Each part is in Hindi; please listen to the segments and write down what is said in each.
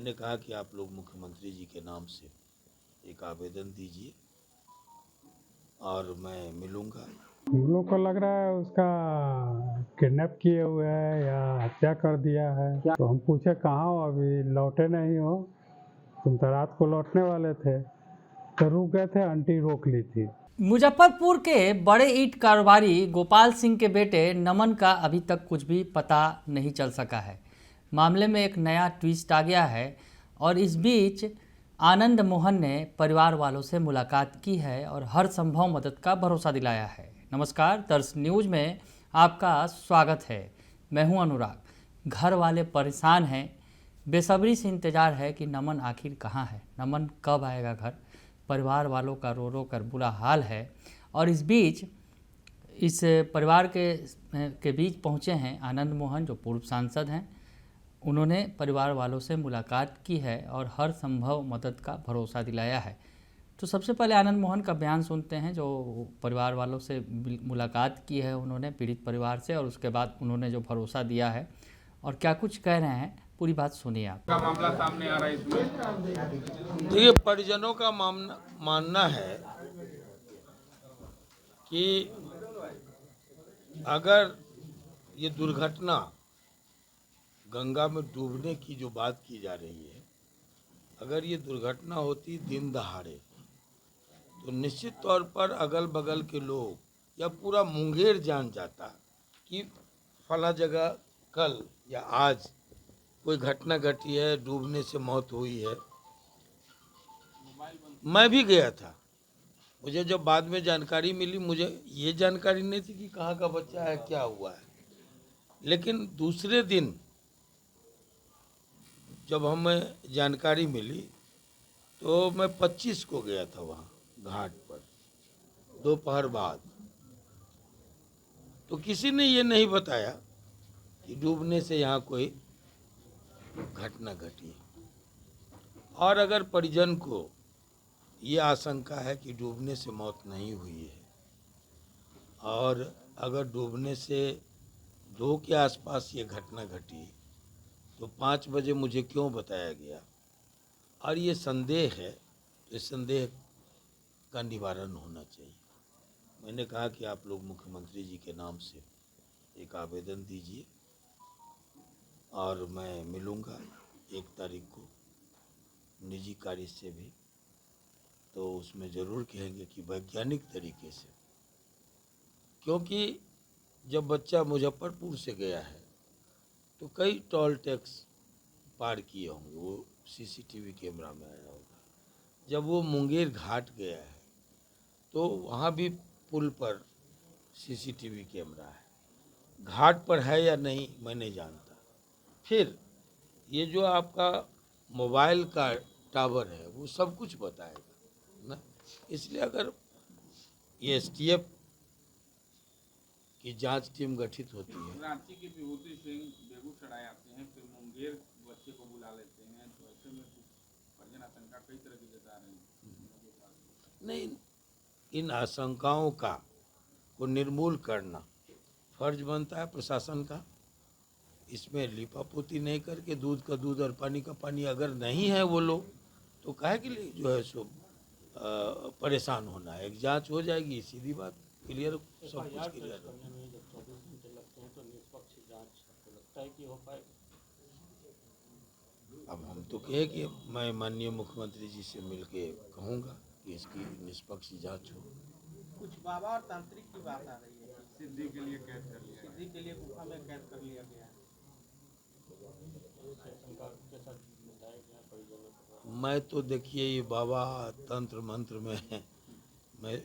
मैंने कहा कि आप लोग मुख्यमंत्री जी के नाम से एक आवेदन दीजिए और मैं मिलूँगा। हम लोग को लग रहा है उसका किडनैप किए हुए है या हत्या कर दिया है। तो हम पूछे कहाँ हो, अभी लौटे नहीं हो? तुम तो रात को लौटने वाले थे। तो रुक गए थे, आंटी रोक ली थी। मुजफ्फरपुर के बड़े ईंट कारोबारी गोपाल सिंह के बेटे नमन का अभी तक कुछ भी पता नहीं चल सका है। मामले में एक नया ट्विस्ट आ गया है और इस बीच आनंद मोहन ने परिवार वालों से मुलाकात की है और हर संभव मदद का भरोसा दिलाया है। नमस्कार, दर्श न्यूज में आपका स्वागत है। मैं हूं अनुराग। घर वाले परेशान हैं, बेसब्री से इंतज़ार है कि नमन आखिर कहाँ है, नमन कब आएगा घर। परिवार वालों का रो रो कर बुरा हाल है और इस बीच इस परिवार के बीच पहुँचे हैं आनंद मोहन, जो पूर्व सांसद हैं। उन्होंने परिवार वालों से मुलाकात की है और हर संभव मदद का भरोसा दिलाया है। तो सबसे पहले आनंद मोहन का बयान सुनते हैं, जो परिवार वालों से मुलाकात की है उन्होंने, पीड़ित परिवार से, और उसके बाद उन्होंने जो भरोसा दिया है और क्या कुछ कह रहे हैं, पूरी बात सुनिए आप। का मामला सामने आ रहा है इसमें। देखिए, परिजनों का मानना है कि अगर ये दुर्घटना गंगा में डूबने की जो बात की जा रही है, अगर ये दुर्घटना होती दिन दहाड़े तो निश्चित तौर पर अगल बगल के लोग या पूरा मुंगेर जान जाता कि फला जगह कल या आज कोई घटना घटी है, डूबने से मौत हुई है। मैं भी गया था। मुझे जब बाद में जानकारी मिली, मुझे ये जानकारी नहीं थी कि कहाँ का बच्चा है, क्या हुआ है। लेकिन दूसरे दिन जब हमें जानकारी मिली तो मैं 25 को गया था वहाँ घाट पर, दोपहर बाद। तो किसी ने ये नहीं बताया कि डूबने से यहाँ कोई घटना घटी है। और अगर परिजन को ये आशंका है कि डूबने से मौत नहीं हुई है और अगर डूबने से 2 के आसपास ये घटना घटी तो 5 बजे मुझे क्यों बताया गया, और ये संदेह है, तो इस संदेह का निवारण होना चाहिए। मैंने कहा कि आप लोग मुख्यमंत्री जी के नाम से एक आवेदन दीजिए और मैं मिलूँगा 1 तारीख को निजी कार्य से भी। तो उसमें ज़रूर कहेंगे कि वैज्ञानिक तरीके से, क्योंकि जब बच्चा मुजफ्फरपुर से गया है तो कई टोल टैक्स पार किए होंगे, वो सीसीटीवी कैमरा में आया होगा। जब वो मुंगेर घाट गया है तो वहाँ भी पुल पर सीसीटीवी कैमरा है, घाट पर है या नहीं मैं नहीं जानता। फिर ये जो आपका मोबाइल का टावर है वो सब कुछ बताएगा ना। इसलिए अगर ये एसटीएफ की जांच टीम गठित होती है। रांची के विभूति सिंह बेगूसराय आते हैं, फिर मुंगेर बच्चे को बुला लेते हैं, तो ऐसे में परिजन आशंका कई तरह की जता रहे हैं। नहीं, इन आशंकाओं का को निर्मूल करना फर्ज बनता है प्रशासन का। इसमें लिपापोती नहीं करके दूध का दूध और पानी का पानी अगर नहीं है वो लोग, तो काहे के लिए जो है सो परेशान होना है। एक जांच हो जाएगी, सीधी बात, क्लियर, सब कुछ क्लियर हो। अब हम तो कहे कि मैं माननीय मुख्यमंत्री जी से मिलके कहूँगा कि इसकी निष्पक्ष जांच हो। कुछ बाबा और तांत्रिक की बात आ रही है, सिद्धि के लिए कैद कर लिया, सिद्धि के लिए गुफा में कैद कर लिया गया है। मैं तो देखिए, ये बाबा तंत्र मंत्र में मैं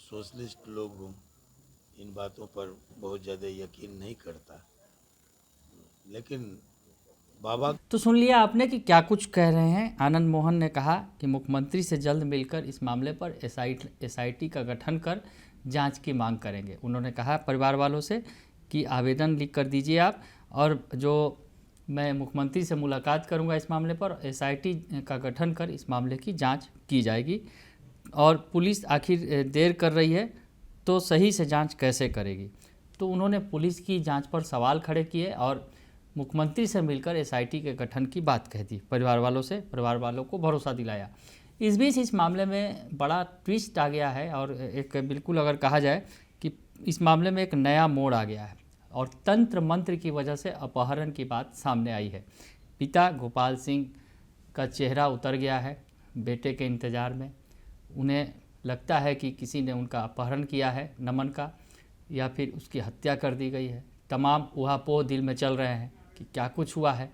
सोशलिस्ट लोग हूँ, इन बातों पर बहुत ज़्यादा यकीन नहीं करता। लेकिन बाबा तो सुन लिया आपने कि क्या कुछ कह रहे हैं। आनंद मोहन ने कहा कि मुख्यमंत्री से जल्द मिलकर इस मामले पर एसआईटी का गठन कर जांच की मांग करेंगे। उन्होंने कहा परिवार वालों से कि आवेदन लिख कर दीजिए आप, और जो मैं मुख्यमंत्री से मुलाकात करूंगा इस मामले पर, एसआईटी का गठन कर इस मामले की जांच की जाएगी। और पुलिस आखिर देर कर रही है तो सही से जांच कैसे करेगी। तो उन्होंने पुलिस की जांच पर सवाल खड़े किए और मुख्यमंत्री से मिलकर एसआईटी के गठन की बात कह दी, परिवार वालों को भरोसा दिलाया। इस बीच इस मामले में बड़ा ट्विस्ट आ गया है और एक बिल्कुल अगर कहा जाए कि इस मामले में एक नया मोड़ आ गया है और तंत्र मंत्र की वजह से अपहरण की बात सामने आई है। पिता गोपाल सिंह का चेहरा उतर गया है बेटे के इंतज़ार में। उन्हें लगता है कि किसी ने उनका अपहरण किया है नमन का, या फिर उसकी हत्या कर दी गई है। तमाम ऊहापोह दिल में चल रहे हैं कि क्या कुछ हुआ है,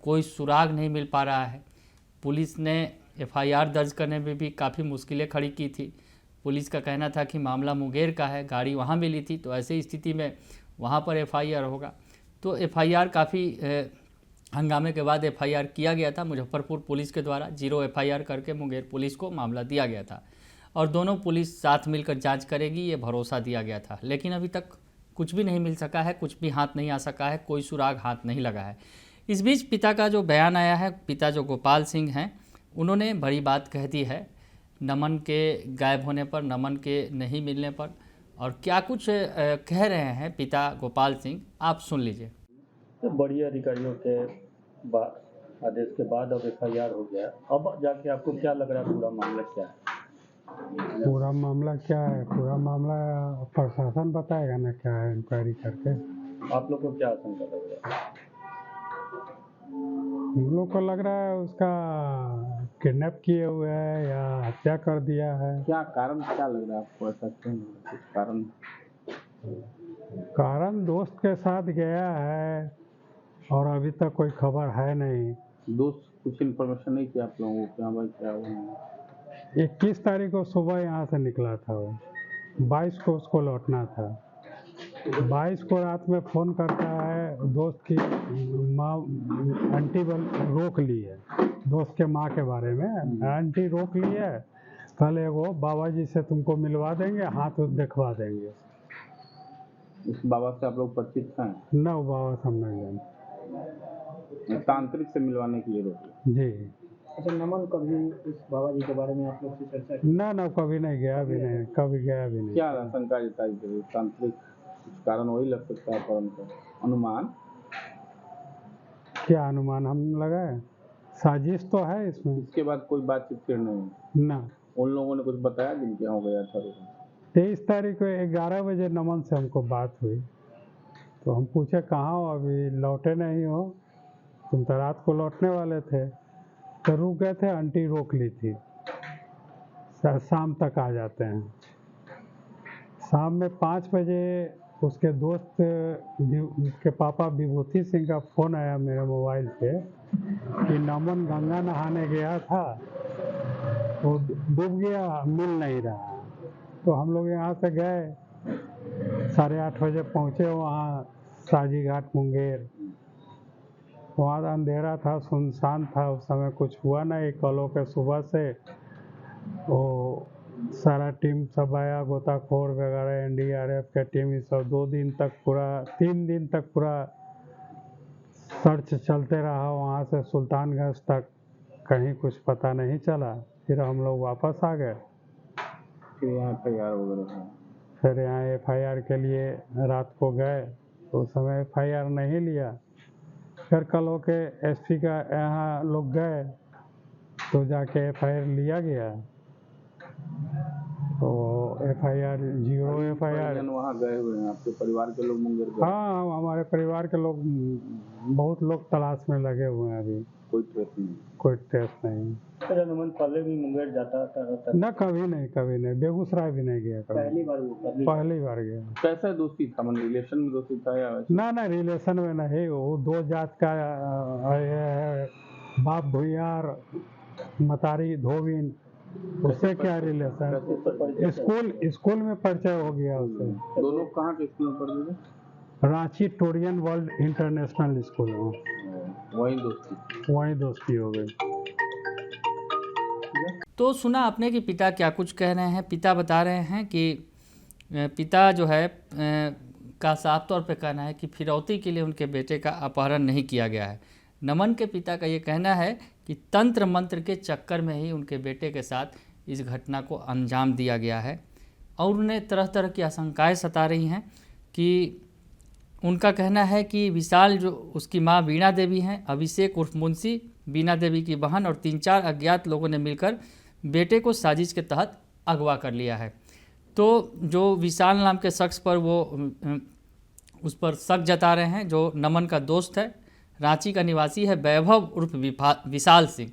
कोई सुराग नहीं मिल पा रहा है। पुलिस ने एफआईआर दर्ज करने में भी काफ़ी मुश्किलें खड़ी की थी। पुलिस का कहना था कि मामला मुंगेर का है, गाड़ी वहाँ मिली थी, तो ऐसी स्थिति में वहाँ पर एफआईआर होगा। तो एफआईआर काफ़ी हंगामे के बाद एफआईआर किया गया था मुजफ्फरपुर पुलिस के द्वारा। 0 एफआईआर करके मुंगेर पुलिस को मामला दिया गया था और दोनों पुलिस साथ मिलकर जांच करेगी, ये भरोसा दिया गया था। लेकिन अभी तक कुछ भी नहीं मिल सका है, कुछ भी हाथ नहीं आ सका है, कोई सुराग हाथ नहीं लगा है। इस बीच पिता का जो बयान आया है, पिता जो गोपाल सिंह हैं, उन्होंने बड़ी बात कह दी है नमन के गायब होने पर, नमन के नहीं मिलने पर, और क्या कुछ कह रहे हैं पिता गोपाल सिंह, आप सुन लीजिए। तो बड़ी अधिकारियों के आदेश के बाद अब एफआईआर हो गया। अब जाके आपको क्या लग रहा है, पूरा मामला क्या है? पूरा मामला क्या है? पूरा मामला प्रशासन बताएगा ना क्या है, इंक्वायरी करके। आप लोग को क्या आशंका लग रहा है? हम लोग को लग रहा है उसका किडनैप किए हुए है या हत्या कर दिया है। क्या कारण क्या लग रहा है आपको, ऐसा क्यों? कुछ कारण दोस्त के साथ गया है और अभी तक कोई खबर है नहीं। दोस्त कुछ इन्फॉर्मेशन नहीं किया आप लोगों को, क्या भाई क्या हुआ? 21 तारीख को सुबह यहाँ से निकला था वो, 22 को उसको लौटना था। 22 को रात में फ़ोन करता है, दोस्त की माँ आंटी रोक ली है, दोस्त के माँ के बारे में आंटी रोक ली है, कल एगो बाबा जी से तुमको मिलवा देंगे, हाथ दिखवा देंगे। उस बाबा से आप लोग परिचित हैं? न वो बाबा से हम नहीं जानते। तांत्रिक से मिलवाने के लिए रोके जी। अच्छा, नमन कभी इस बाबा जी के बारे में आप लोग से चर्चा की? ना कभी नहीं गया, भी नहीं, कभी गया भी नहीं। क्या आशंका जताई गई? तांत्रिक कुछ कारण वही लग सकता है, परंतु अनुमान क्या अनुमान हम लगाए? साजिश तो है इसमें। इसके बाद कोई बातचीत फिर नहीं? ना। उन लोगों ने कुछ बताया जिनके यहाँ हो गया था? 23 तारीख को 11 बजे नमन से हमको बात हुई, तो हम पूछे कहाँ हो, अभी लौटे नहीं हो, तुम तो रात को लौटने वाले थे। तो रुक गए थे, आंटी रोक ली थी, शाम तक आ जाते हैं। शाम में 5 बजे उसके दोस्त के पापा विभूति सिंह का फ़ोन आया मेरे मोबाइल पे कि नमन गंगा नहाने गया था, वो डूब गया, मिल नहीं रहा। तो हम लोग यहाँ से गए, 8:30 बजे पहुँचे वहाँ साजी घाट मुंगेर। वहाँ अंधेरा था, सुनसान था, उस समय कुछ हुआ नहीं। कलों के सुबह से वो सारा टीम सब आया, गोताखोर वगैरह, एनडीआरएफ के टीम, ये सब 3 दिन तक पूरा सर्च चलते रहा। वहाँ से सुल्तानगंज तक कहीं कुछ पता नहीं चला। फिर हम लोग वापस आ गए। फिर यहाँ एफआईआर वगैरह? फिर यहाँ एफआईआर के लिए रात को गए, तो उस समय एफआईआर नहीं लिया। फिर कल के एसपी का यहाँ लोग गए, तो जाके एफआईआर लिया गया। तो एफआईआर 0 एफआईआर। वहाँ गए हुए हैं आपके परिवार के लोग मुंगेर गए? हाँ, हमारे परिवार के लोग, बहुत लोग तलाश में लगे हुए हैं। अभी कोई ट्रेस नहीं? कोई ट्रेस नहीं। अच्छा, नमन पहले भी मुंगेर जाता रहता? न, कभी नहीं, बेगूसराय भी नहीं गया कभी। पहली बार वो पहली बार गया। कैसा दोस्ती था, मन रिलेशन में दोस्ती था या वैसे? ना रिलेशन में नहीं, वो 2 जात का है, बाप भुइयार मतारी धोबिन, उससे क्या रिलेशन? स्कूल में परिचय हो गया उससे। दोनों कहाँ के स्कूल में पढ़ते थे? रांची टोरियन वर्ल्ड इंटरनेशनल स्कूल में। वहीं दोस्ती हो गई। तो सुना आपने कि पिता क्या कुछ कह रहे हैं। पिता बता रहे हैं कि पिता जो है का साफ तौर पे कहना है कि फिरौती के लिए उनके बेटे का अपहरण नहीं किया गया है। नमन के पिता का ये कहना है कि तंत्र मंत्र के चक्कर में ही उनके बेटे के साथ इस घटना को अंजाम दिया गया है और उन्हें तरह तरह की आशंकाएं सता रही हैं कि उनका कहना है कि विशाल जो उसकी मां वीणा देवी हैं, अभिषेक उर्फ मुंशी, वीणा देवी की बहन और 3-4 अज्ञात लोगों ने मिलकर बेटे को साजिश के तहत अगवा कर लिया है। तो जो विशाल नाम के शख्स पर वो उस पर शक जता रहे हैं, जो नमन का दोस्त है, रांची का निवासी है, वैभव उर्फ विशाल सिंह,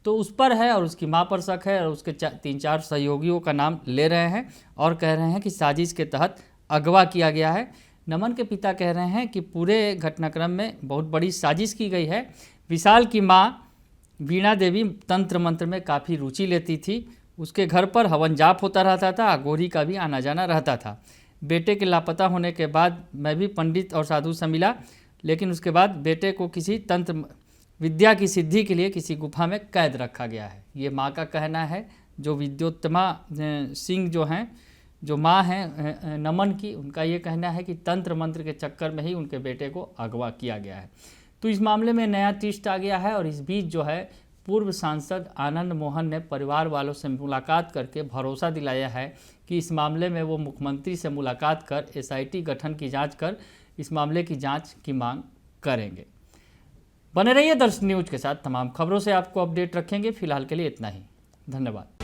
तो उस पर है और उसकी मां पर शक है और उसके 3-4 सहयोगियों का नाम ले रहे हैं और कह रहे हैं कि साजिश के तहत अगवा किया गया है। नमन के पिता कह रहे हैं कि पूरे घटनाक्रम में बहुत बड़ी साजिश की गई है। विशाल की मां वीणा देवी तंत्र मंत्र में काफ़ी रुचि लेती थी, उसके घर पर हवन जाप होता रहता था, अघोरी का भी आना जाना रहता था। बेटे के लापता होने के बाद मैं भी पंडित और साधु से मिला, लेकिन उसके बाद बेटे को किसी तंत्र विद्या की सिद्धि के लिए किसी गुफा में कैद रखा गया है। ये माँ का कहना है। जो विद्योत्तमा सिंह जो हैं, जो माँ हैं नमन की, उनका ये कहना है कि तंत्र मंत्र के चक्कर में ही उनके बेटे को अगवा किया गया है। तो इस मामले में नया ट्विस्ट आ गया है और इस बीच जो है पूर्व सांसद आनंद मोहन ने परिवार वालों से मुलाकात करके भरोसा दिलाया है कि इस मामले में वो मुख्यमंत्री से मुलाकात कर SIT गठन की जांच कर इस मामले की जांच की मांग करेंगे। बने रहिए दर्शन न्यूज के साथ, तमाम खबरों से आपको अपडेट रखेंगे। फिलहाल के लिए इतना ही, धन्यवाद।